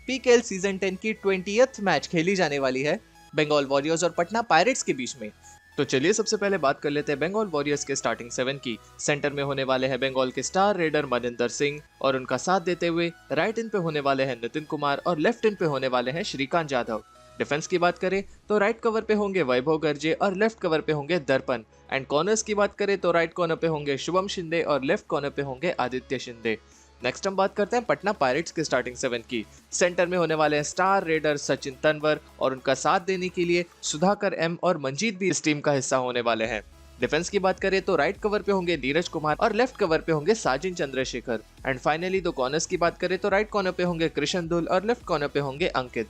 PKL season 10 की 20th match खेली जाने वाली है बंगाल वॉरियर्स और पटना पायरेट्स के बीच में। तो चलिए सबसे पहले बात कर लेते हैं बंगाल वॉरियर्स के स्टार्टिंग 7 की। सेंटर में होने वाले हैं बंगाल के स्टार रेडर मनिंदर सिंह और उनका साथ देते हुए राइट इन पे होने वाले हैं नितिन कुमार और लेफ्ट इन पे होने वाले हैं श्रीकांत जाधव। डिफेंस की बात करें तो राइट कवर पे होंगे वैभव गर्जे और लेफ्ट कवर पे होंगे दर्पण। एंड कॉर्नर्स की बात करें तो राइट कॉर्नर पे होंगे शुभम शिंदे और लेफ्ट कॉर्नर पे होंगे आदित्य शिंदे। नेक्स्ट हम बात करते हैं पटना पायरेट्स के स्टार्टिंग 7 की। सेंटर में होने वाले हैं स्टार रेडर सचिन तंवर और उनका साथ देने के लिए सुधाकर एम और मंजीत भी इस टीम का हिस्सा होने वाले हैं। डिफेंस की बात करें तो राइट कवर पे होंगे नीरज कुमार और लेफ्ट कवर पे होंगे साजिन चंद्रशेखर। एंड फाइनली दो कॉर्नर्स की बात करें तो राइट कॉर्नर पे होंगे कृष्ण दुल और लेफ्ट कॉर्नर पे होंगे अंकित।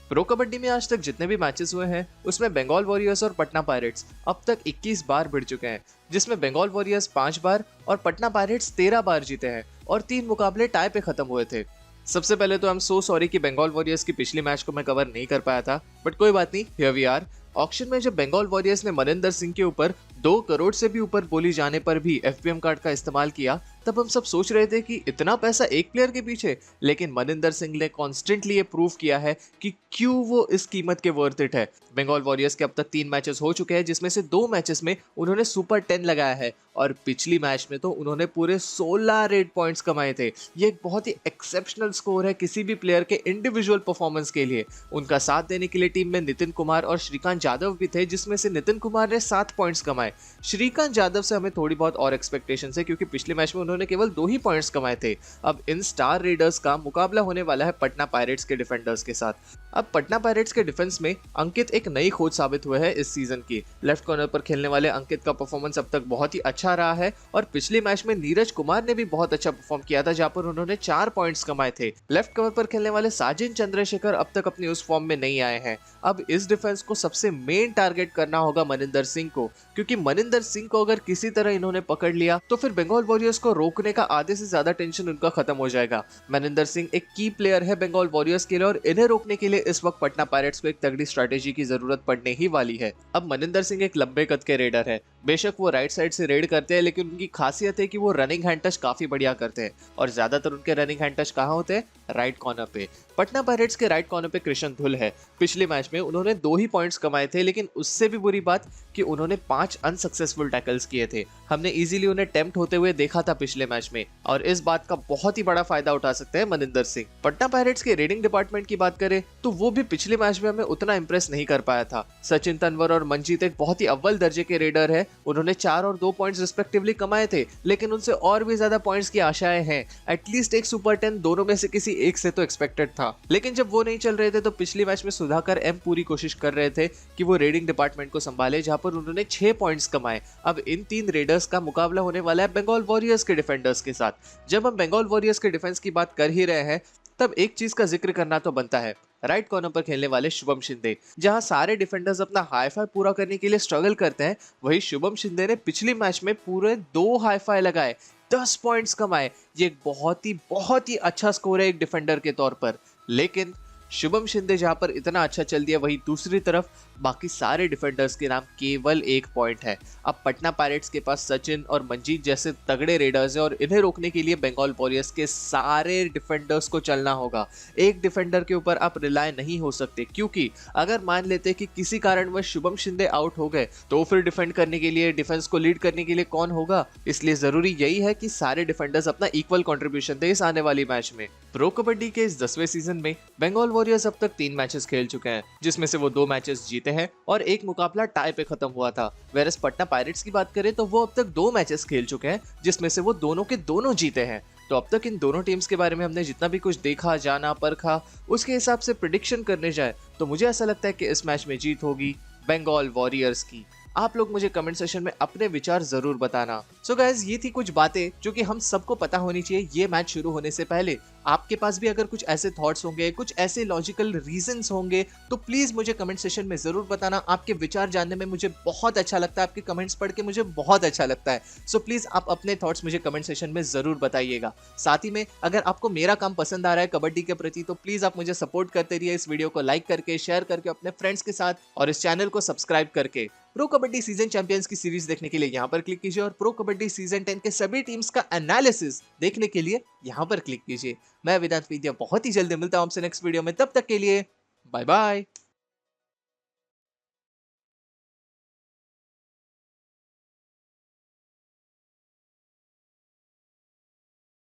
प्रो कबड्डी में आज तक जितने भी मैचेस हुए हैं उसमें बंगाल वॉरियर्स और पटना पायरेट्स अब तक 21 बार भिड़ चुके हैं, जिसमें बंगाल वॉरियर्स 5 बार और पटना पायरेट्स 13 बार जीते हैं और 3 मुकाबले टाई पे खत्म हुए थे। सबसे पहले तो आई एम सो सॉरी कि बंगाल वॉरियर्स की पिछली मैच को मैं कवर नहीं कर पाया था, बट कोई बात नहीं, हियर वी आर। ऑक्शन में जब बंगाल वॉरियर्स ने मनिंदर सिंह के ऊपर 2 करोड़ से भी ऊपर बोली जाने पर भी एफपीएम कार्ड का इस्तेमाल किया, तब हम सब सोच रहे थे कि इतना पैसा एक प्लेयर के पीछे, लेकिन मनिंदर सिंह ने कॉन्स्टेंटली ये प्रूव किया है कि क्यों वो इस कीमत के वर्थ इट है। बंगाल वॉरियर्स के अब तक 3 मैचेस हो चुके हैं, जिसमें से 2 मैचेस में उन्होंने सुपर 10 लगाया है और पिछली मैच में तो उन्होंने पूरे 16 रेड पॉइंट्स कमाए थे। ये एक बहुत ही एक्सेप्शनल स्कोर है किसी भी प्लेयर के इंडिविजुअल परफॉर्मेंस के लिए। उनका साथ देने के लिए टीम में नितिन कुमार और श्रीकांत जाधव भी थे, जिसमें से नितिन कुमार ने 7 पॉइंट्स कमाए। श्रीकांत जाधव से हमें थोड़ी बहुत और एक्सपेक्टेशन है, क्योंकि पिछले मैच में उन्होंने केवल 2 ही पॉइंट्स कमाए थे। अब इन स्टार रेडर्स का मुकाबला होने वाला है पटना पायरेट्स के डिफेंडर्स के साथ। अब पटना पायरेट्स के डिफेंस में अंकित एक नई खोज साबित हुए हैं इस सीजन की। लेफ्ट कॉर्नर पर खेलने वाले अंकित का परफॉर्मेंस अब तक बहुत ही अच्छा रहा है और पिछले मैच में नीरज कुमार ने भी बहुत अच्छा परफॉर्म किया था, जहां पर उन्होंने 4 पॉइंट्स कमाए थे। लेफ्ट कवर पर खेलने वाले साजिन चंद्रशेखर अब तक अपनी उस फॉर्म में नहीं आए हैं। अब इस डिफेंस को सबसे मेन टारगेट करना होगा मनिंदर सिंह को, क्योंकि मनिंदर सिंह को अगर किसी तरह इन्होंने पकड़ लिया तो फिर बंगाल वॉरियर्स को रोकने का आधे से ज्यादा टेंशन उनका खत्म हो जाएगा। मनिंदर सिंह एक की प्लेयर है बंगाल वॉरियर्स के लिए और इन्हें रोकने के लिए इस वक्त पटना पायरेट्स को एक तगड़ी स्ट्रेटेजी की जरूरत पड़ने ही वाली है। अब मनिंदर सिंह एक लंबे कद के रेडर है। बेशक वो राइट साइड से रेड करते हैं, लेकिन उनकी खासियत है कि वो रनिंग हैंड टच काफी बढ़िया करते हैं और ज्यादातर उनके रनिंग हैंड टच कहाँ होते हैं? राइट कॉर्नर पे। पटना पायरेट्स के राइट कॉर्नर पे कृष्ण धुल है। पिछले मैच में उन्होंने 2 ही पॉइंट्स कमाए थे, लेकिन उससे भी बुरी बात कि उन्होंने 5 अनसक्सेसफुल टैकल्स किए थे। हमने इजीली उन्हें टेम्प्ट होते हुए देखा था पिछले मैच में, और इस बात का बहुत ही बड़ा फायदा उठा सकते हैं मनिंदर सिंह। पटना पायरेट्स के रेडिंग डिपार्टमेंट की बात करें तो वो भी पिछले मैच में हमें उतना इंप्रेस नहीं कर पाया था। सचिन तंवर और मंजीत एक बहुत ही अव्वल दर्जे के रेडर है। उन्होंने 4 और 2 पॉइंट्स रिस्पेक्टिवली कमाए थे, लेकिन उनसे और भी ज्यादा पॉइंट्स की आशाएं हैं। एटलीस्ट एक सुपर 10 दोनों में से किसी एक से तो एक्सपेक्टेड था, लेकिन जब वो नहीं चल रहे थे तो पिछली मैच में सुधाकर एम पूरी कोशिश कर रहे थे कि वो रेडिंग डिपार्टमेंट को संभाले, जहां पर उन्होंने 6 पॉइंट्स कमाए। अब इन 3 रेडर्स का मुकाबला होने वाला है बंगाल वॉरियर्स के डिफेंडर्स के साथ। जब हम बंगाल वॉरियर्स के डिफेंस की बात कर ही रहे हैं, तब एक चीज का जिक्र करना तो बनता है, राइट कॉर्नर पर खेलने वाले शुभम शिंदे। जहां सारे डिफेंडर्स अपना हाईफाई पूरा करने के लिए स्ट्रगल करते हैं, वहीं शुभम शिंदे ने पिछली मैच में पूरे 2 हाईफाई लगाए, 10 पॉइंट्स कमाए। ये एक बहुत ही अच्छा स्कोर है एक डिफेंडर के तौर पर। लेकिन शुभम शिंदे जहां पर इतना अच्छा चल दिया, वहीं दूसरी तरफ बाकी सारे डिफेंडर्स के नाम केवल 1 पॉइंट है। अब पटना पायरेट्स के पास सचिन और मंजीत जैसे तगड़े रेडर्स हैं और इन्हें रोकने के लिए बंगाल वॉरियर्स के सारे डिफेंडर्स को चलना होगा। एक डिफेंडर के ऊपर आप रिलाय नहीं हो सकते, क्योंकि अगर मान लेते कि किसी कारणवश शुभम शिंदे आउट हो गए तो फिर डिफेंड करने के लिए, डिफेंस को लीड करने के लिए कौन होगा? इसलिए जरूरी यही है कि सारे डिफेंडर्स अपना इक्वल कंट्रीब्यूशन दें इस आने वाली मैच में। प्रो कबड्डी के इस 10वें सीजन में बंगाल वॉरियर्स अब तक 3 मैचेस खेल चुके हैं, जिसमें से वो 2 मैचेस जीते हैं और एक मुकाबला टाई पे खत्म हुआ था। वेरस पटना पायरेट्स की बात करें तो वो अब तक 2 मैचेस खेल चुके हैं, जिसमें से वो दोनों के दोनों जीते हैं। तो अब तक इन दोनों टीम्स के बारे में हमने जितना भी कुछ देखा, जाना, परखा, उसके हिसाब से प्रिडिक्शन करने जाए तो मुझे ऐसा लगता है कि इस मैच में जीत होगी बंगाल वॉरियर्स की। आप लोग मुझे कमेंट सेक्शन में अपने विचार जरूर बताना। सो गाइस, ये थी कुछ बातें जो कि हम सबको पता होनी चाहिए ये मैच शुरू होने से पहले। आपके पास भी अगर कुछ ऐसे थॉट्स होंगे, कुछ ऐसे लॉजिकल रीजंस होंगे, तो प्लीज मुझे कमेंट सेक्शन में जरूर बताना। आपके विचार जानने में मुझे बहुत अच्छा लगता है, आपके कमेंट्स पढ़ के मुझे बहुत अच्छा लगता है। सो प्लीज आप अपने थॉट्स मुझे कमेंट सेक्शन में जरूर बताइएगा। साथ ही में अगर आपको मेरा काम पसंद आ रहा है कबड्डी के प्रति, तो प्लीज आप मुझे सपोर्ट करते रहिए, इस वीडियो को लाइक करके, शेयर करके अपने फ्रेंड्स के साथ, और इस चैनल को सब्सक्राइब करके। प्रो कबड्डी सीजन चैंपियंस की सीरीज देखने के लिए यहाँ पर क्लिक कीजिए और प्रो कबड्डी सीजन 10 के सभी टीम्स का एनालिसिस देखने के लिए यहाँ पर क्लिक कीजिए। मैं वेदांत विद्या बहुत ही जल्दी मिलता हूँ आपसे नेक्स्ट वीडियो में, तब तक के लिए बाय बाय।